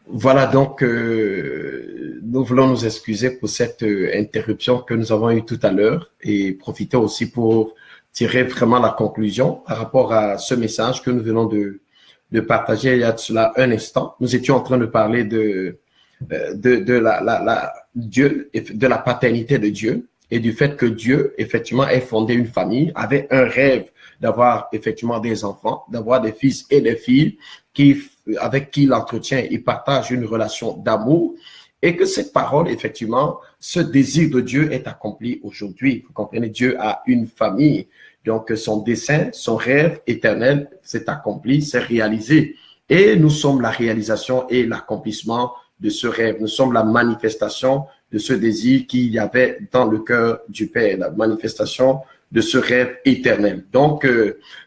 Voilà, donc nous voulons nous excuser pour cette interruption que nous avons eue tout à l'heure et profiter aussi pour tirer vraiment la conclusion par rapport à ce message que nous venons de partager il y a de cela un instant. Nous étions en train de parler de Dieu, de la paternité de Dieu et du fait que Dieu, effectivement, ait fondé une famille, avait un rêve d'avoir effectivement des enfants, d'avoir des fils et des filles avec qui il entretient, il partage une relation d'amour et que cette parole, effectivement, ce désir de Dieu est accompli aujourd'hui. Vous comprenez, Dieu a une famille. Donc, son dessein, son rêve éternel s'est accompli, s'est réalisé. Et nous sommes la réalisation et l'accomplissement de ce rêve. Nous sommes la manifestation de ce désir qu'il y avait dans le cœur du Père, la manifestation de ce rêve éternel. Donc,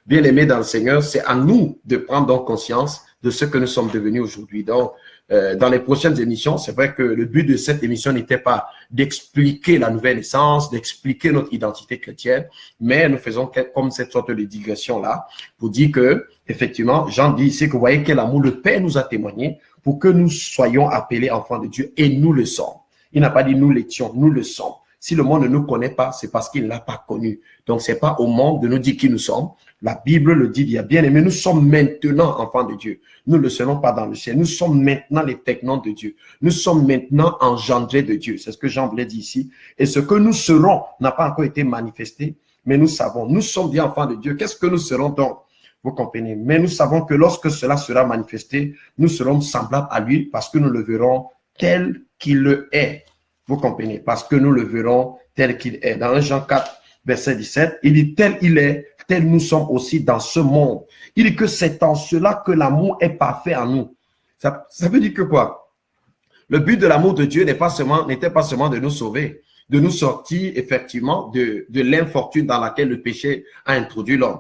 bien aimé dans le Seigneur, c'est à nous de prendre donc conscience de ce que nous sommes devenus aujourd'hui. Donc, dans les prochaines émissions, c'est vrai que le but de cette émission n'était pas d'expliquer la nouvelle naissance, d'expliquer notre identité chrétienne, mais nous faisons comme cette sorte de digression-là pour dire que, effectivement, Jean dit ici que vous voyez quel amour le Père nous a témoigné pour que nous soyons appelés enfants de Dieu et nous le sommes. Il n'a pas dit nous l'étions, nous le sommes. Si le monde ne nous connaît pas, c'est parce qu'il ne l'a pas connu. Donc, c'est pas au monde de nous dire qui nous sommes. La Bible le dit, il y a bien aimé, nous sommes maintenant enfants de Dieu. Nous ne le serons pas dans le ciel. Nous sommes maintenant les technons de Dieu. Nous sommes maintenant engendrés de Dieu. C'est ce que Jean voulait dire ici. Et ce que nous serons n'a pas encore été manifesté, mais nous savons. Nous sommes des enfants de Dieu. Qu'est-ce que nous serons donc? Vous comprenez? Mais nous savons que lorsque cela sera manifesté, nous serons semblables à lui parce que nous le verrons tel qu'il le est. Vous comprenez? Parce que nous le verrons tel qu'il est. Dans Jean 4, verset 17, il dit tel il est, tel nous sommes aussi dans ce monde. Il dit que c'est en cela que l'amour est parfait en nous. Ça veut dire que quoi? Le but de l'amour de Dieu n'était pas seulement de nous sauver, de nous sortir effectivement de l'infortune dans laquelle le péché a introduit l'homme.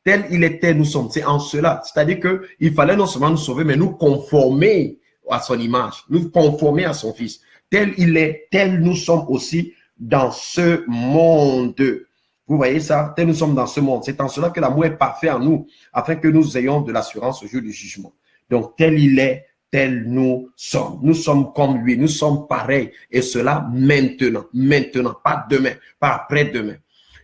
Tel il était, nous sommes. C'est en cela. C'est-à-dire qu'il fallait non seulement nous sauver, mais nous conformer à son image, nous conformer à son Fils. Tel il est, tel nous sommes aussi dans ce monde. Vous voyez ça? Tel nous sommes dans ce monde. C'est en cela que l'amour est parfait en nous, afin que nous ayons de l'assurance au jour du jugement. Donc, tel il est, tel nous sommes. Nous sommes comme lui, nous sommes pareils. Et cela maintenant, pas demain, pas après-demain.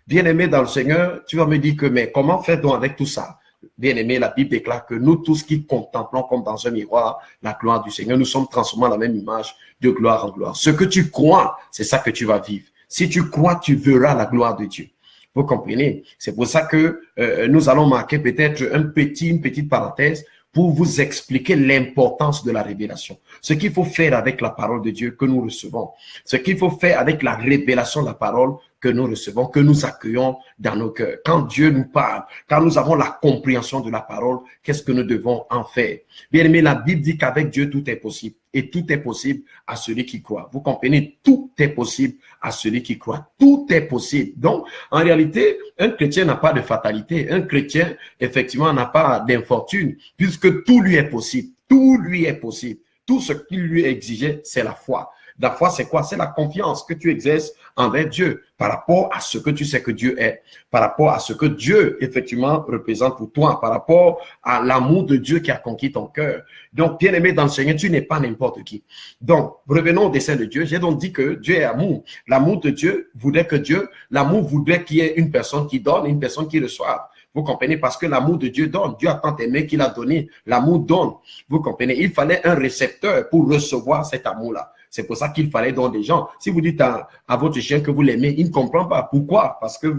Bien-aimé dans le Seigneur, tu vas me dire que, mais comment faire-t-on avec tout ça? Bien-aimé, la Bible déclare que nous tous qui contemplons comme dans un miroir la gloire du Seigneur, nous sommes transformés à la même image de gloire en gloire. Ce que tu crois, c'est ça que tu vas vivre. Si tu crois, tu verras la gloire de Dieu. Vous comprenez? C'est pour ça que nous allons marquer peut-être une petite parenthèse pour vous expliquer l'importance de la révélation. Ce qu'il faut faire avec la parole de Dieu que nous recevons. Ce qu'il faut faire avec la révélation de la parole que nous recevons, que nous accueillons dans nos cœurs. Quand Dieu nous parle, quand nous avons la compréhension de la parole, qu'est-ce que nous devons en faire? Bien aimé, la Bible dit qu'avec Dieu, tout est possible. Et tout est possible à celui qui croit. Vous comprenez? Tout est possible à celui qui croit. Tout est possible. Donc, en réalité, un chrétien n'a pas de fatalité. Un chrétien, effectivement, n'a pas d'infortune, puisque tout lui est possible. Tout lui est possible. Tout ce qu'il lui exigeait, c'est la foi. La foi, c'est quoi? C'est la confiance que tu exerces envers Dieu par rapport à ce que tu sais que Dieu est, par rapport à ce que Dieu, effectivement, représente pour toi, par rapport à l'amour de Dieu qui a conquis ton cœur. Donc, bien aimé dans le Seigneur, tu n'es pas n'importe qui. Donc, revenons au dessein de Dieu. J'ai donc dit que Dieu est amour. L'amour de Dieu voudrait que l'amour voudrait qu'il y ait une personne qui donne et une personne qui reçoive. Vous comprenez? Parce que l'amour de Dieu donne. Dieu a tant aimé qu'il a donné. L'amour donne. Vous comprenez? Il fallait un récepteur pour recevoir cet amour-là. C'est pour ça qu'il fallait donc des gens. Si vous dites à votre chien que vous l'aimez, il ne comprend pas. Pourquoi? Parce que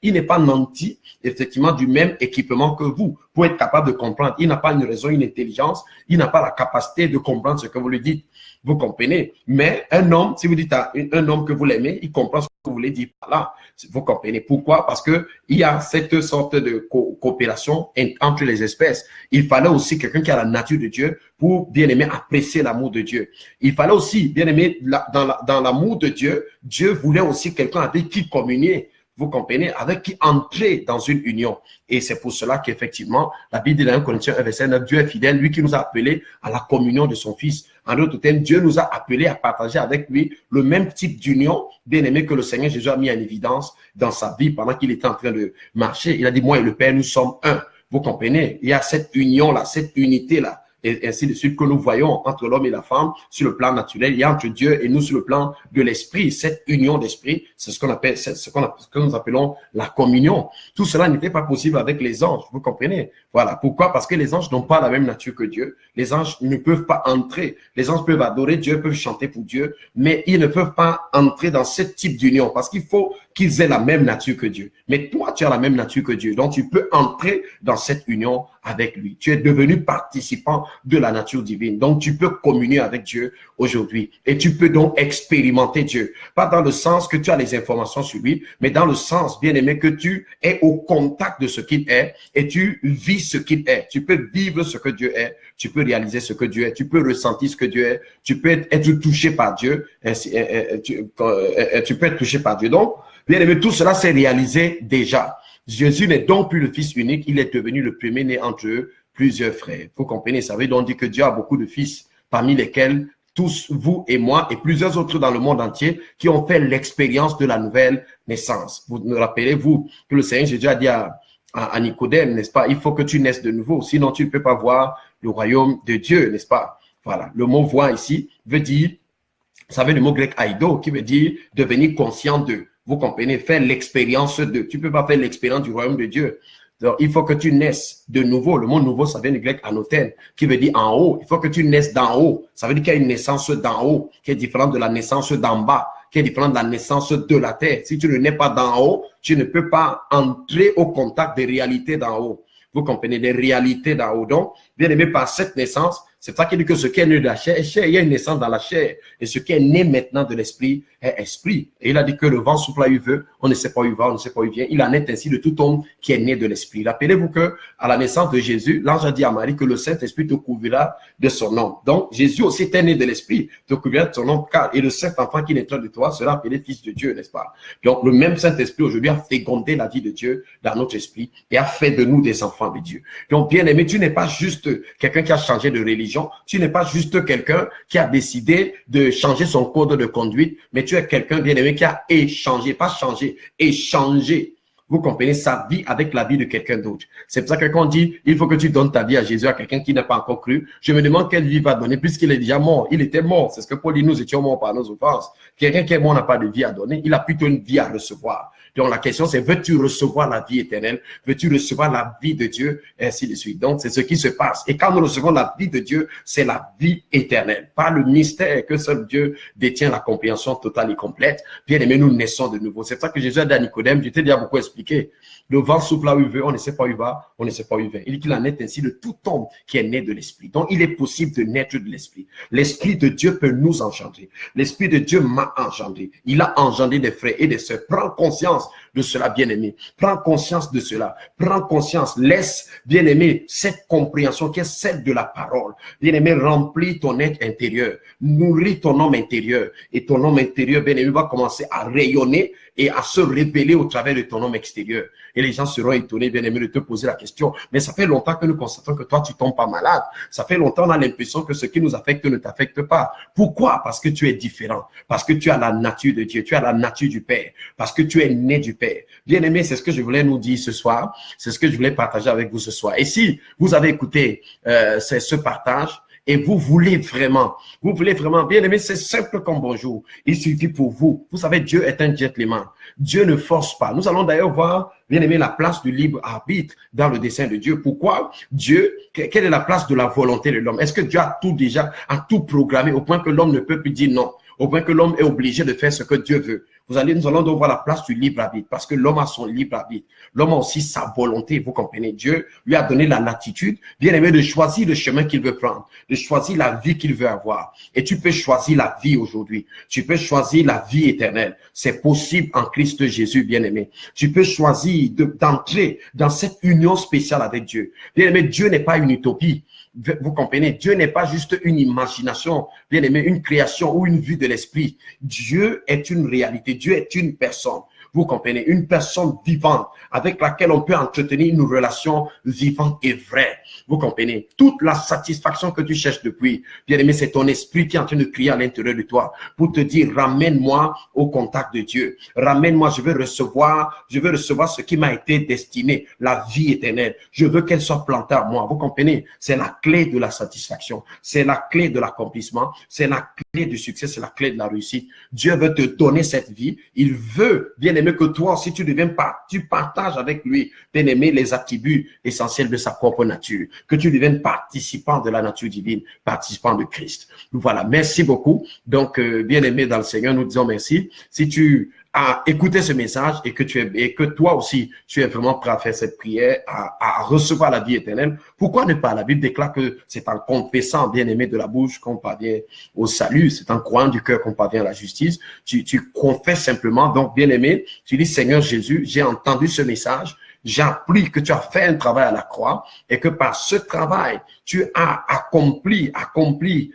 il n'est pas nanti, effectivement, du même équipement que vous pour être capable de comprendre. Il n'a pas une raison, une intelligence. Il n'a pas la capacité de comprendre ce que vous lui dites. Vous comprenez? Mais un homme, si vous dites à un homme que vous l'aimez, il comprend ce que vous voulez dire par là. Vous comprenez? Pourquoi? Parce que il y a cette sorte de coopération entre les espèces. Il fallait aussi quelqu'un qui a la nature de Dieu pour bien aimer apprécier l'amour de Dieu. Il fallait aussi bien aimer dans l'amour de Dieu. Dieu voulait aussi quelqu'un avec qui communier. Vous comprenez? Avec qui entrer dans une union. Et c'est pour cela qu'effectivement, la Bible dit dans 1 Corinthiens 1, verset 9, Dieu est fidèle, lui qui nous a appelés à la communion de son Fils. En d'autres termes, Dieu nous a appelés à partager avec lui le même type d'union, bien aimé, que le Seigneur Jésus a mis en évidence dans sa vie pendant qu'il était en train de marcher. Il a dit, moi et le Père, nous sommes un. Vous comprenez? Il y a cette union-là, cette unité-là. et ainsi de suite, que nous voyons entre l'homme et la femme sur le plan naturel, il y a entre Dieu et nous sur le plan de l'esprit. Cette union d'esprit, c'est ce qu'on appelle, ce que nous appelons la communion. Tout cela n'était pas possible avec les anges, vous comprenez? Voilà. Pourquoi? Parce que les anges n'ont pas la même nature que Dieu. Les anges ne peuvent pas entrer. Les anges peuvent adorer Dieu, peuvent chanter pour Dieu, mais ils ne peuvent pas entrer dans ce type d'union parce qu'il faut qu'ils aient la même nature que Dieu. Mais toi, tu as la même nature que Dieu. Donc, tu peux entrer dans cette union avec lui. Tu es devenu participant de la nature divine. Donc, tu peux communier avec Dieu aujourd'hui. Et tu peux donc expérimenter Dieu. Pas dans le sens que tu as les informations sur lui, mais dans le sens, bien aimé, que tu es au contact de ce qu'il est et tu vis ce qu'il est. Tu peux vivre ce que Dieu est. Tu peux réaliser ce que Dieu est. Tu peux ressentir ce que Dieu est. Tu peux être touché par Dieu. Tu peux être touché par Dieu. Donc, bien aimé, tout cela s'est réalisé déjà. Jésus n'est donc plus le Fils unique, il est devenu le premier-né entre eux, plusieurs frères. Vous comprenez, ça veut donc dire que Dieu a beaucoup de fils, parmi lesquels tous, vous et moi, et plusieurs autres dans le monde entier, qui ont fait l'expérience de la nouvelle naissance. Vous me rappelez, vous, que le Seigneur Jésus a dit à Nicodème, n'est-ce pas, il faut que tu naisses de nouveau, sinon tu ne peux pas voir le royaume de Dieu, n'est-ce pas? Voilà, le mot voir ici veut dire, vous savez le mot grec aido, qui veut dire devenir conscient de. Vous comprenez, faire l'expérience de. Tu ne peux pas faire l'expérience du royaume de Dieu. Donc, il faut que tu naisses de nouveau. Le mot nouveau, ça vient du grec anothène, qui veut dire en haut. Il faut que tu naisses d'en haut. Ça veut dire qu'il y a une naissance d'en haut, qui est différente de la naissance d'en bas, qui est différente de la naissance de la terre. Si tu ne nais pas d'en haut, tu ne peux pas entrer au contact des réalités d'en haut. Vous comprenez, des réalités d'en haut. Donc, bien aimé, par cette naissance, c'est ça qui dit que ce qui est né de la chair est chair. Il y a une naissance dans la chair. Et ce qui est né maintenant de l'esprit est esprit. Et il a dit que le vent souffle là où il veut. On ne sait pas où il va, on ne sait pas où il vient. Il en est ainsi de tout homme qui est né de l'esprit. Rappelez-vous que à la naissance de Jésus, l'ange a dit à Marie que le Saint-Esprit te couvrira de son nom. Donc, Jésus aussi était né de l'esprit, te couvrira de son nom. Et le Saint-Enfant qui naîtra de toi sera appelé Fils de Dieu, n'est-ce pas? Donc, le même Saint-Esprit aujourd'hui a fécondé la vie de Dieu dans notre esprit et a fait de nous des enfants de Dieu. Donc, bien aimé, tu n'es pas juste quelqu'un qui a changé de religion. Tu n'es pas juste quelqu'un qui a décidé de changer son code de conduite, mais tu es quelqu'un, bien aimé, qui a échangé, pas changé, échangé. Vous comprenez, sa vie avec la vie de quelqu'un d'autre. C'est pour ça que quand on dit, il faut que tu donnes ta vie à Jésus, à quelqu'un qui n'a pas encore cru, je me demande quelle vie il va donner, puisqu'il est déjà mort. Il était mort. C'est ce que Paul dit, nous étions morts par nos offenses. Quelqu'un qui est mort n'a pas de vie à donner, il a plutôt une vie à recevoir. Donc la question c'est, veux-tu recevoir la vie éternelle? Veux-tu recevoir la vie de Dieu? Et ainsi de suite. Donc c'est ce qui se passe. Et quand nous recevons la vie de Dieu, c'est la vie éternelle. Pas le mystère que seul Dieu détient la compréhension totale et complète. Bien aimé, nous naissons de nouveau. C'est pour ça que Jésus a dit à Nicodème, je t'ai déjà beaucoup expliqué. Le vent souffle là où il veut, on ne sait pas où il va, on ne sait pas où il vient. Il dit qu'il en est ainsi de tout homme qui est né de l'esprit. Donc il est possible de naître de l'esprit. L'esprit de Dieu peut nous engendrer. L'esprit de Dieu m'a engendré. Il a engendré des frères et des sœurs. Prends conscience de cela, bien-aimé. Prends conscience de cela. Prends conscience. Laisse, bien-aimé, cette compréhension qui est celle de la parole. Bien-aimé, remplis ton être intérieur. Nourris ton homme intérieur. Et ton homme intérieur, bien-aimé, va commencer à rayonner et à se révéler au travers de ton homme extérieur. Et les gens seront étonnés, bien-aimé, de te poser la question. Mais ça fait longtemps que nous constatons que toi, tu tombes pas malade. Ça fait longtemps qu'on a l'impression que ce qui nous affecte ne t'affecte pas. Pourquoi? Parce que tu es différent. Parce que tu as la nature de Dieu. Tu as la nature du Père. Parce que tu es né du Père. Bien-aimé, c'est ce que je voulais nous dire ce soir. C'est ce que je voulais partager avec vous ce soir. Et si vous avez écouté ce partage, et vous voulez vraiment, bien aimé, c'est simple comme bonjour. Il suffit pour vous. Vous savez, Dieu est un gentleman. Dieu ne force pas. Nous allons d'ailleurs voir, bien aimé, la place du libre arbitre dans le dessein de Dieu. Pourquoi Dieu, quelle est la place de la volonté de l'homme? Est-ce que Dieu a tout programmé au point que l'homme ne peut plus dire non? Au point que l'homme est obligé de faire ce que Dieu veut? Nous allons donc voir la place du libre arbitre parce que l'homme a son libre arbitre. L'homme a aussi sa volonté, vous comprenez. Dieu lui a donné la latitude, bien aimé, de choisir le chemin qu'il veut prendre, de choisir la vie qu'il veut avoir. Et tu peux choisir la vie aujourd'hui. Tu peux choisir la vie éternelle. C'est possible en Christ Jésus, bien aimé. Tu peux choisir d'entrer dans cette union spéciale avec Dieu. Bien aimé, Dieu n'est pas une utopie. Vous comprenez, Dieu n'est pas juste une imagination, bien aimé, une création ou une vue de l'esprit. Dieu est une réalité, Dieu est une personne. Vous comprenez? Une personne vivante avec laquelle on peut entretenir une relation vivante et vraie. Vous comprenez? Toute la satisfaction que tu cherches depuis, bien-aimé, c'est ton esprit qui est en train de crier à l'intérieur de toi pour te dire, ramène-moi au contact de Dieu. Ramène-moi, je veux recevoir ce qui m'a été destiné, la vie éternelle. Je veux qu'elle soit plantée à moi. Vous comprenez? C'est la clé de la satisfaction. C'est la clé de l'accomplissement. C'est la clé du succès. C'est la clé de la réussite. Dieu veut te donner cette vie. Il veut, bien-aimé, que toi aussi tu partages avec lui, bien-aimé, les attributs essentiels de sa propre nature. Que tu deviennes participant de la nature divine, participant de Christ. Voilà. Merci beaucoup. Donc, bien-aimé dans le Seigneur, nous disons merci. Si tu as écouté ce message et que toi aussi, tu es vraiment prêt à faire cette prière, à recevoir la vie éternelle, pourquoi ne pas? La Bible déclare que c'est en confessant, bien-aimé, de la bouche qu'on parvient au salut, c'est en croyant du cœur qu'on parvient à la justice. Tu confesses simplement. Donc, bien-aimé, tu dis, Seigneur Jésus, j'ai entendu ce message, j'ai appris que tu as fait un travail à la croix et que par ce travail, tu as accompli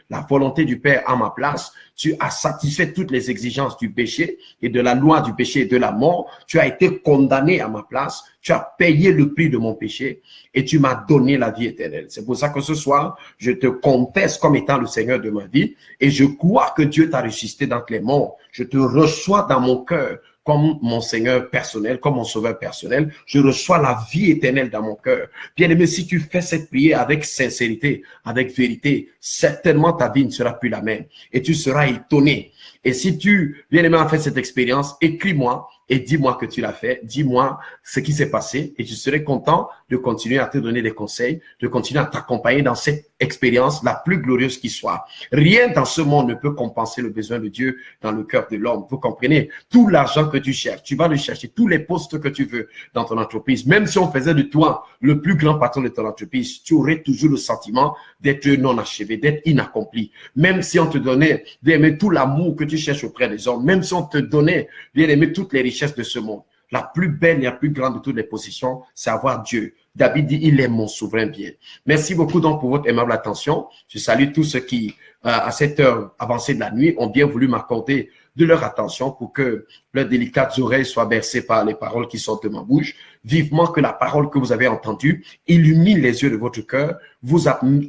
la volonté du Père à ma place. Tu as satisfait toutes les exigences du péché et de la loi du péché et de la mort. Tu as été condamné à ma place. Tu as payé le prix de mon péché et tu m'as donné la vie éternelle. C'est pour ça que ce soir, je te confesse comme étant le Seigneur de ma vie et je crois que Dieu t'a ressuscité d'entre les morts. Je te reçois dans mon cœur comme mon Seigneur personnel, comme mon Sauveur personnel. Je reçois la vie éternelle dans mon cœur. Bien-aimé, si tu fais cette prière avec sincérité, avec vérité, certainement ta vie ne sera plus la même et tu seras étonné. Et si tu, bien-aimé, as fait cette expérience, écris-moi et dis-moi que tu l'as fait. Dis-moi ce qui s'est passé et je serai content de continuer à te donner des conseils, de continuer à t'accompagner dans cette expérience la plus glorieuse qui soit. Rien dans ce monde ne peut compenser le besoin de Dieu dans le cœur de l'homme. Vous comprenez? Tout l'argent que tu cherches, tu vas le chercher, tous les postes que tu veux dans ton entreprise. Même si on faisait de toi le plus grand patron de ton entreprise, tu aurais toujours le sentiment d'être non achevé, d'être inaccompli. Même si on te donnait, bien aimé, tout l'amour que tu cherches auprès des hommes, même si on te donnait, bien aimé, toutes les richesses de ce monde, la plus belle et la plus grande de toutes les possessions, c'est avoir Dieu. David dit, il est mon souverain bien. Merci beaucoup donc pour votre aimable attention. Je salue tous ceux qui, à cette heure avancée de la nuit, ont bien voulu m'accorder de leur attention pour que leurs délicates oreilles soient bercées par les paroles qui sortent de ma bouche. Vivement que la parole que vous avez entendue illumine les yeux de votre cœur, vous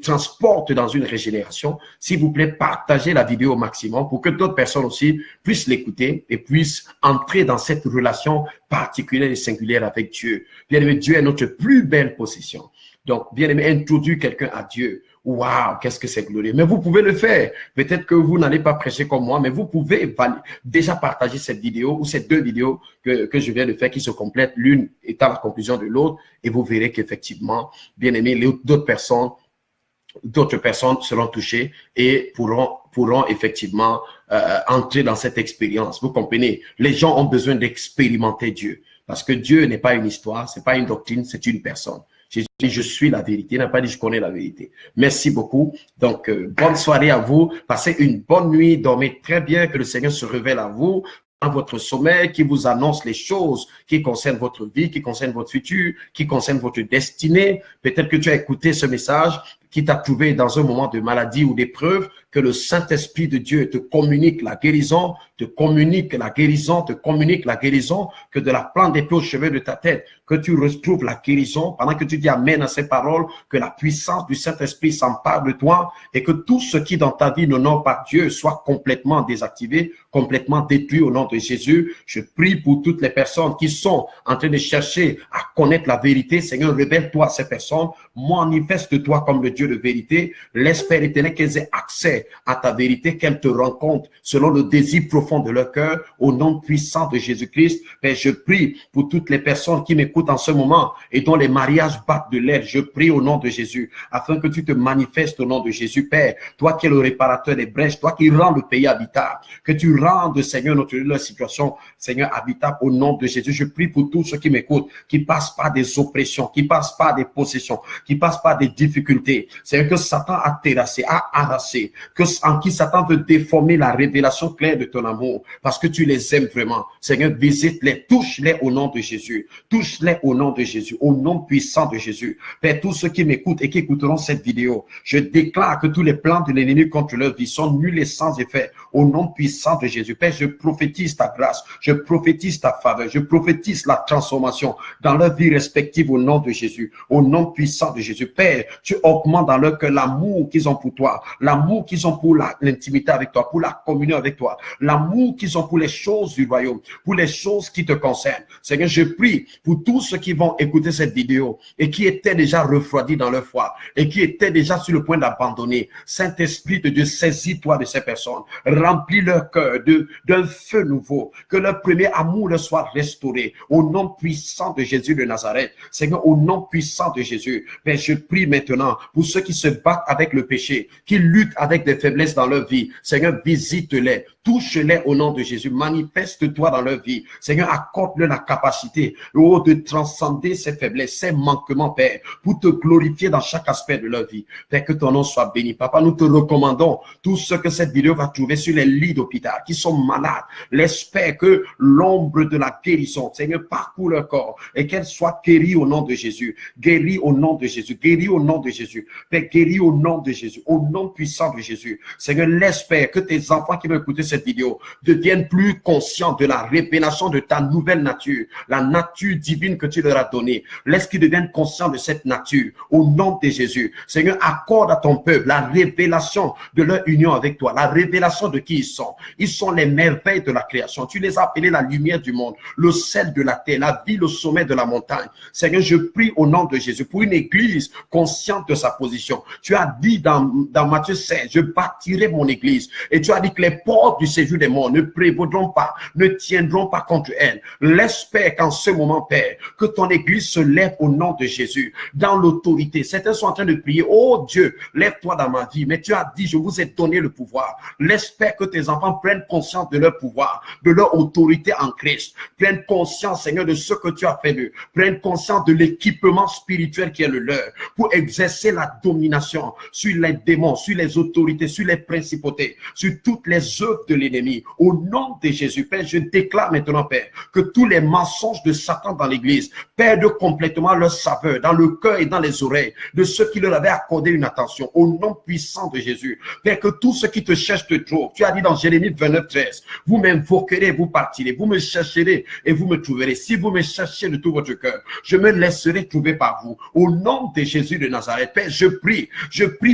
transporte dans une régénération. S'il vous plaît, partagez la vidéo au maximum pour que d'autres personnes aussi puissent l'écouter et puissent entrer dans cette relation particulière et singulière avec Dieu. Bien-aimé, Dieu est notre plus belle possession. Donc, bien-aimé, introduire quelqu'un à Dieu. Waouh, qu'est-ce que c'est glorieux. Mais vous pouvez le faire. Peut-être que vous n'allez pas prêcher comme moi, mais vous pouvez déjà partager cette vidéo ou ces deux vidéos que je viens de faire qui se complètent, l'une étant la conclusion de l'autre, et vous verrez qu'effectivement, bien aimé, d'autres personnes seront touchées et pourront effectivement entrer dans cette expérience. Vous comprenez? Les gens ont besoin d'expérimenter Dieu. Parce que Dieu n'est pas une histoire, c'est pas une doctrine, c'est une personne. Jésus dit, je suis la vérité. Il n'a pas dit, je connais la vérité. Merci beaucoup. Donc, bonne soirée à vous. Passez une bonne nuit. Dormez très bien. Que le Seigneur se révèle à vous dans votre sommeil, qui vous annonce les choses qui concernent votre vie, qui concernent votre futur, qui concernent votre destinée. Peut-être que tu as écouté ce message qui t'a trouvé dans un moment de maladie ou d'épreuve, que le Saint-Esprit de Dieu te communique la guérison, que de la plante des pieds aux cheveux de ta tête, que tu retrouves la guérison pendant que tu dis amen à ces paroles, que la puissance du Saint-Esprit s'empare de toi et que tout ce qui dans ta vie n'honore pas Dieu soit complètement désactivé, complètement détruit au nom de Jésus. Je prie pour toutes les personnes qui sont en train de chercher à connaître la vérité. Seigneur, révèle-toi à ces personnes, manifeste-toi comme le Dieu de vérité, laisse Père éternel qu'elles aient accès à ta vérité, qu'elles te rencontrent selon le désir profond de leur cœur, au nom puissant de Jésus-Christ. Père, je prie pour toutes les personnes qui m'écoutent en ce moment et dont les mariages battent de l'aile. Je prie au nom de Jésus, afin que tu te manifestes au nom de Jésus, Père, toi qui es le réparateur des brèches, toi qui rends le pays habitable, que tu rendes, Seigneur, leur situation, Seigneur, habitable au nom de Jésus. Je prie pour tous ceux qui m'écoutent, qui passent par des oppressions, qui passent par des possessions, qui passent par des difficultés. Seigneur, que Satan a terrassé, a harassé, en qui Satan veut déformer la révélation claire de ton amour, parce que tu les aimes vraiment. Seigneur, visite-les, touche-les au nom de Jésus. Touche-les au nom de Jésus, au nom puissant de Jésus. Père, tous ceux qui m'écoutent et qui écouteront cette vidéo, je déclare que tous les plans de l'ennemi contre leur vie sont nuls et sans effet, au nom puissant de Jésus. Père, je prophétise ta grâce, je prophétise ta faveur, je prophétise la transformation dans leur vie respective au nom de Jésus, au nom puissant de Jésus. Père, tu augmentes dans leur cœur l'amour qu'ils ont pour toi, l'amour qu'ils ont pour l'intimité avec toi, pour la communion avec toi, l'amour qu'ils ont pour les choses du royaume, pour les choses qui te concernent. Seigneur, je prie pour tous ceux qui vont écouter cette vidéo et qui étaient déjà refroidis dans leur foi et qui étaient déjà sur le point d'abandonner. Saint-Esprit de Dieu, saisis-toi de ces personnes, remplis leur cœur d'un feu nouveau, que leur premier amour leur soit restauré au nom puissant de Jésus de Nazareth. Seigneur, au nom puissant de Jésus, mais je prie maintenant pour ceux qui se battent avec le péché, qui luttent avec des faiblesses dans leur vie. Seigneur, visite-les, touche-les au nom de Jésus, manifeste-toi dans leur vie. Seigneur, accorde-leur la capacité de transcender ces faiblesses, ces manquements, Père, pour te glorifier dans chaque aspect de leur vie. Père, que ton nom soit béni. Papa, nous te recommandons tous ceux que cette vidéo va trouver sur les lits d'hôpital, qui sont malades. L'espère que l'ombre de la guérison, Seigneur, parcourt leur corps et qu'elle soit guérie au nom de Jésus. Guérie au nom de Jésus. Guérie au nom de Jésus. Père, guérie au nom de Jésus. Au nom puissant de Jésus. Seigneur, l'espère que tes enfants qui vont écouter cette vidéo deviennent plus conscients de la révélation de ta nouvelle nature, la nature divine que tu leur as donnée. Laisse qu'ils deviennent conscients de cette nature au nom de Jésus. Seigneur, accorde à ton peuple la révélation de leur union avec toi, la révélation de qui ils sont. Ils sont les merveilles de la création. Tu les as appelés la lumière du monde, le sel de la terre, la vie, le sommet de la montagne. Seigneur, je prie au nom de Jésus pour une église consciente de sa position. Tu as dit dans Matthieu 16, je bâtirai mon église. Et tu as dit que les portes du séjour des morts ne prévaudront pas, ne tiendront pas contre elle. L'espère qu'en ce moment, Père, que ton église se lève au nom de Jésus, dans l'autorité. Certains sont en train de prier, oh Dieu, lève-toi dans ma vie. Mais tu as dit, je vous ai donné le pouvoir. L'espère que tes enfants prennent conscience de leur pouvoir, de leur autorité en Christ. Prennent conscience, Seigneur, de ce que tu as fait d'eux. Prennent conscience de l'équipement spirituel qui est le leur pour exercer la domination sur les démons, sur les autorités, sur les principautés, sur toutes les œuvres de l'ennemi. Au nom de Jésus, Père, je déclare maintenant, Père, que tous les mensonges de Satan dans l'église perdent complètement leur saveur dans le cœur et dans les oreilles de ceux qui leur avaient accordé une attention. Au nom puissant de Jésus, Père, que tous ceux qui te cherchent te trouvent. Tu as dit dans Jérémie 29, 13, vous m'invoquerez, vous partirez, vous me chercherez et vous me trouverez. Si vous me cherchez de tout votre cœur, je me laisserai trouver par vous. Au nom de Jésus de Nazareth, Père, je prie,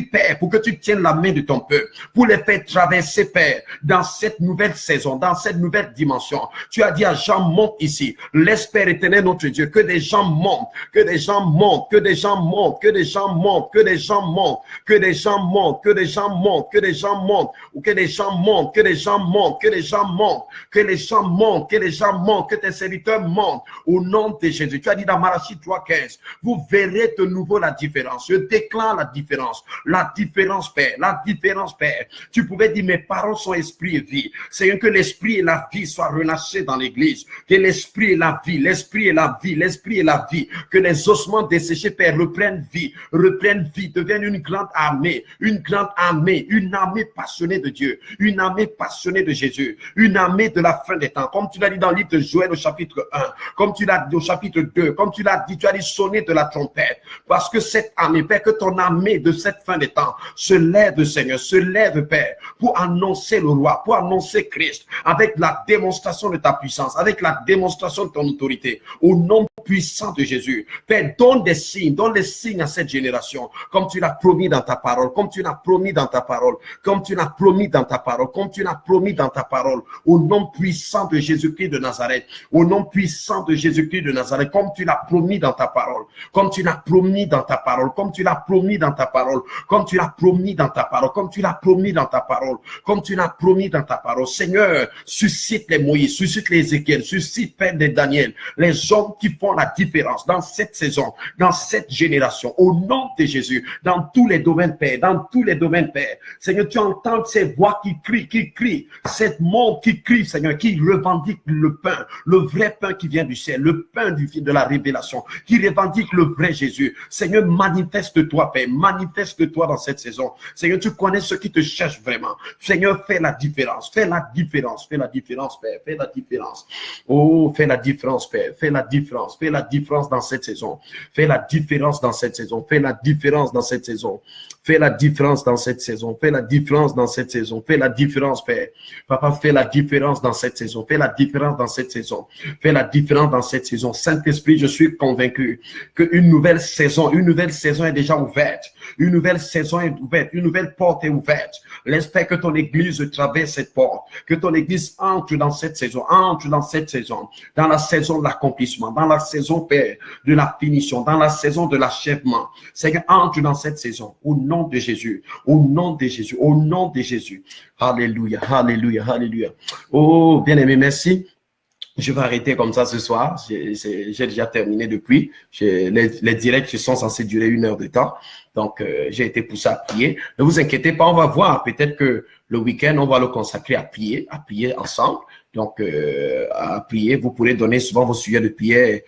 Père, pour que tu tiennes la main de ton peuple, pour les faire traverser, Père, dans cette nouvelle saison, dans cette nouvelle dimension. Tu as dit à Jean, monte ici. Laisse, Père éternel, notre Dieu, que des gens montent, que des gens montent, que des gens montent, que des gens montent, que des gens montent, que des gens montent, que des gens montent, que des gens montent, ou que des gens montent, que des gens montent, que des gens montent, que les gens montent, que les gens montent, que tes serviteurs montent. Au nom de Jésus, tu as dit dans Malachie 3,15, vous verrez de nouveau la différence. Je déclare la différence, Père, la différence, Père. Tu pouvais dire, mes paroles sont esprit et vie. C'est que l'esprit et la vie soient relâchés dans l'église. Que l'esprit et la vie, l'esprit et la vie, l'esprit et la vie. Que les ossements desséchés, Père, reprennent vie, deviennent une grande armée, une armée passionnée de Dieu, une armée passionnée de Jésus, une armée de la fin des temps. Comme tu l'as dit dans le livre de Joël au chapitre 1, comme tu l'as dit au chapitre 2, comme tu l'as dit, tu as dit sonner de la trompette. Parce que cette armée, Père, que ton armée de cette fin des temps se lève, Seigneur, se lève, Père, pour annoncer le roi, pour annoncer Christ, avec la démonstration de ta puissance, avec la démonstration de ton autorité, au nom puissant de Jésus. Père, donne des signes à cette génération, comme tu l'as promis dans ta parole, comme tu l'as promis dans ta parole, comme tu l'as promis dans ta parole, comme tu l'as promis dans ta parole, au nom puissant de Jésus-Christ de Nazareth, au nom puissant de Jésus-Christ de Nazareth, comme tu l'as promis dans ta parole, comme tu l'as promis dans ta parole, comme tu l'as promis dans ta parole, comme tu l'as promis dans ta parole, comme tu l'as promis dans ta parole, comme tu l'as promis dans ta parole. Seigneur, suscite les Moïse, suscite les Ézéchiel, suscite Père des Daniel, les hommes qui font la différence dans cette saison, dans cette génération, au nom de Jésus, dans tous les domaines, Père, dans tous les domaines, Père. Seigneur, tu entends ces voix qui crient, cette monde qui crie, Seigneur, qui revendique le pain, le vrai pain qui vient du ciel, le pain de la révélation, qui revendique le vrai Jésus. Seigneur, manifeste-toi, Père, manifeste-toi dans cette saison. Seigneur, tu connais ceux qui te cherchent vraiment. Seigneur, fais la différence, fais la différence, fais la différence, Père, fais la différence. Oh, fais la différence, Père, fais la différence dans cette saison. Fais la différence dans cette saison, fais la différence dans cette saison. Fais la différence dans cette saison, fais la différence dans cette saison, fais la différence, Père. Papa, fais la différence dans cette saison, fais la différence dans cette saison, fais la différence dans cette saison. Saint-Esprit, je suis convaincu qu'une nouvelle saison est déjà ouverte. Une nouvelle saison est ouverte, une nouvelle porte est ouverte. J'espère que ton église traverse cette porte, que ton église entre dans cette saison, dans la saison de l'accomplissement, dans la saison, Père, de la finition, dans la saison de l'achèvement. Seigneur, entre dans cette saison, au nom de Jésus, au nom de Jésus, au nom de Jésus. Alléluia, alléluia, alléluia. Oh, bien-aimé, merci. Je vais arrêter comme ça ce soir. J'ai déjà terminé depuis. Les directs sont censés durer 1 heure de temps. Donc, j'ai été poussé à prier. Ne vous inquiétez pas, on va voir. Peut-être que le week-end, on va le consacrer à prier ensemble. Donc, à prier, vous pourrez donner souvent vos sujets de prière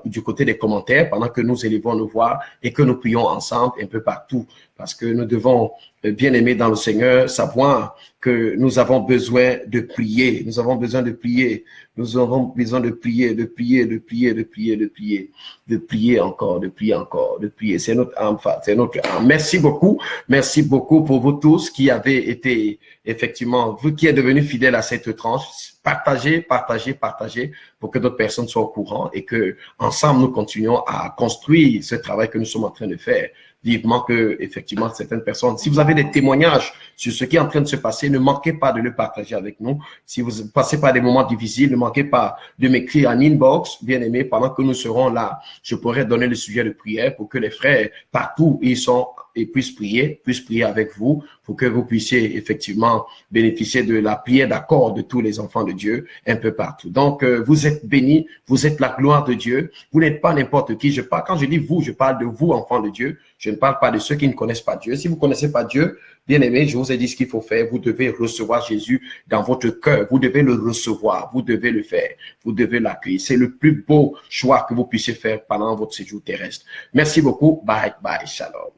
du côté des commentaires pendant que nous élevons nos voix et que nous prions ensemble un peu partout. Parce que nous devons, bien aimer dans le Seigneur, savoir que nous avons besoin de prier. Nous avons besoin de prier. Nous avons besoin de prier, de prier, de prier, de prier, de prier, de prier encore, de prier encore, de prier. C'est notre âme, c'est notre âme. Merci beaucoup. Merci beaucoup pour vous tous qui avez été, effectivement, vous qui êtes devenus fidèles à cette tranche. Partagez, partagez, partagez pour que d'autres personnes soient au courant et que ensemble nous continuons à construire ce travail que nous sommes en train de faire. Vivement que, effectivement, certaines personnes, si vous avez des témoignages sur ce qui est en train de se passer, ne manquez pas de le partager avec nous. Si vous passez par des moments difficiles, ne manquez pas de m'écrire en inbox, bien aimé, pendant que nous serons là. Je pourrai donner le sujet de prière pour que les frères, partout où ils sont, et puissent prier avec vous, pour que vous puissiez effectivement bénéficier de la prière d'accord de tous les enfants de Dieu un peu partout. Donc, vous êtes bénis, vous êtes la gloire de Dieu, vous n'êtes pas n'importe qui. Quand je dis vous, je parle de vous, enfants de Dieu. Je ne parle pas de ceux qui ne connaissent pas Dieu. Si vous ne connaissez pas Dieu, bien aimé, je vous ai dit ce qu'il faut faire. Vous devez recevoir Jésus dans votre cœur. Vous devez le recevoir. Vous devez le faire. Vous devez l'accueillir. C'est le plus beau choix que vous puissiez faire pendant votre séjour terrestre. Merci beaucoup. Bye, bye. Shalom.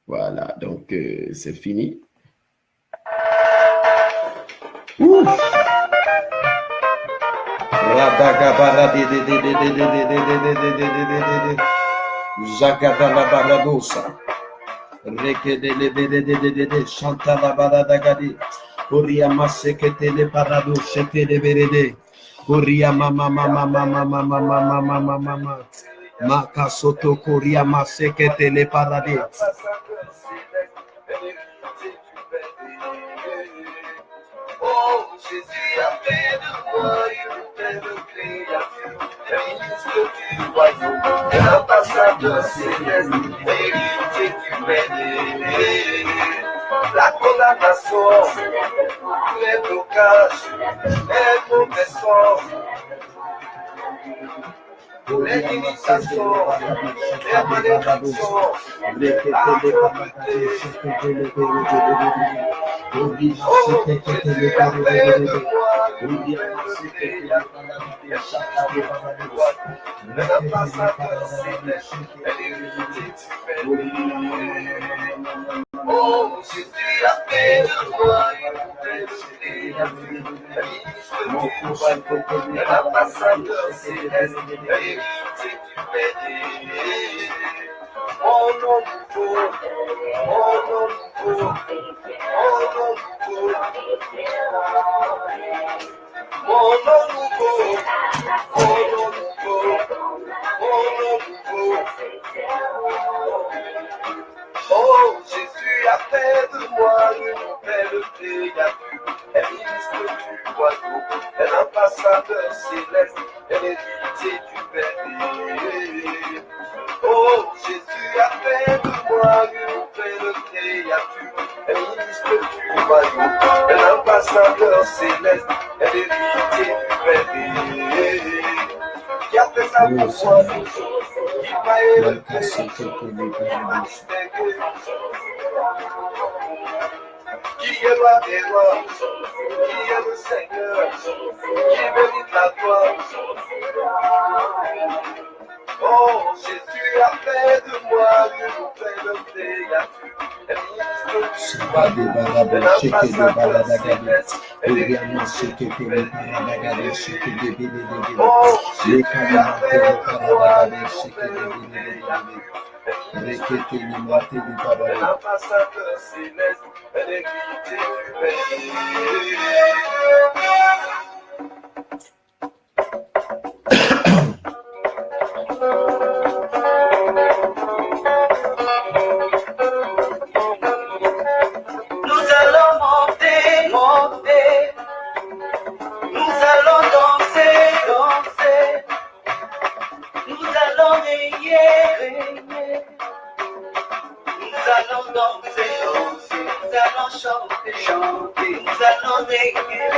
Voilà, donc c'est fini. Ouf! Zagadalabaradosa. Rekedelebedededede. Chantalabadagadi. Koria maseketele parado. Chetele berede. Koria mama mama mama mama mama mama mama. Makasoto koria maseketele parade. Oh, Jésus a fait de moi une belle créature, ministre du royaume, un ambassadeur céleste, héritier du béni. La condamnation, les blocages, les mauvais sorts, les limitations, les malédictions, la pauvreté. Oh, Jésus a fait de moi une ambassadeur céleste, héritier du béni. Oh, Jésus a fait de moi une belle créature, ministre du royaume, un ambassadeur céleste, héritier du béni. Oh nom nouveau, oh nom nouveau, oh nom nouveau, oh nom nouveau, oh nom nouveau, oh nom nouveau. Oh, Jésus a fait de moi une belle créature, un ministre du royaume, un ambassadeur céleste, un héritier du béni. Oh, Jésus a fait de moi une belle créature, joyau, un ambassadeur céleste, et l'héritier du Père. Qui a fait ça pour moi, qui m'a élevé, qui m'a distingué. Qui est roi des rois, qui est le Seigneur, qui mérite la gloire. Oh, Jésus a fait de moi une nouvelle créature. Un ministre du royaume, un ambassadeur céleste, et l'héritier du Père. Oh, Jésus a fait de moi une nouvelle créature. Un ambassadeur céleste, un héritier du pays. Nous allons monter, monter. Nous allons danser, danser. Nous allons régner, régner. Nous allons danser, danser, nous allons chanter, chanter, nous allons régner,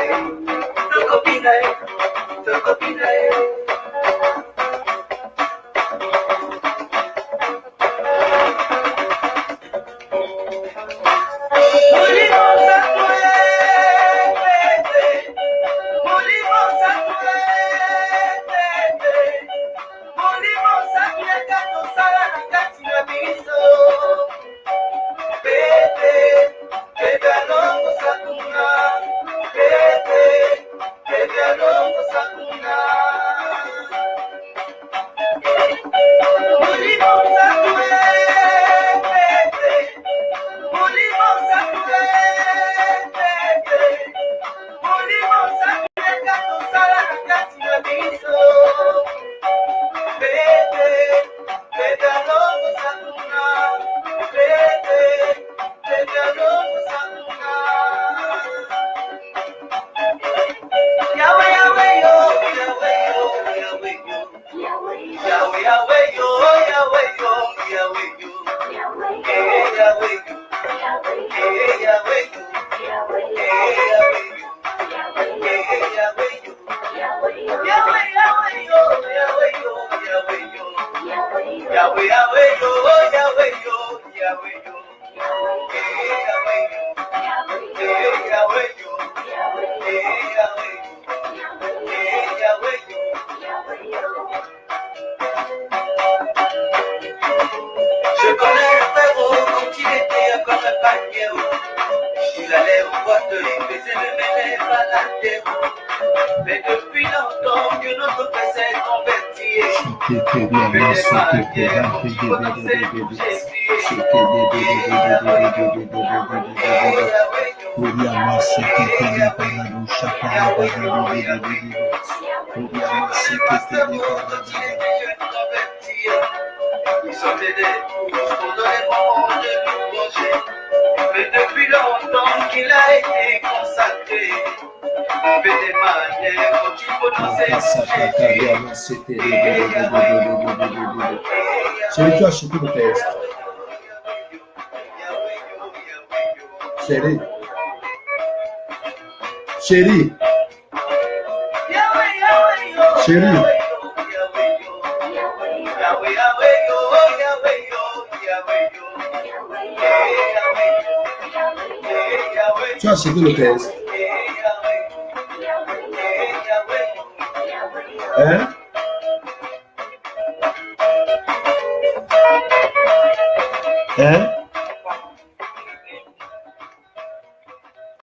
te copiner, te copiner. Ils sont aidés pour donner bon de nous manger. Mais depuis longtemps qu'il a été consacré, il fait des manières quand il faut danser pour Jésus. Chérie, tu as acheté le test. Chérie. Chérie. Chérie. Tu as acheté le test. Hein? Hein?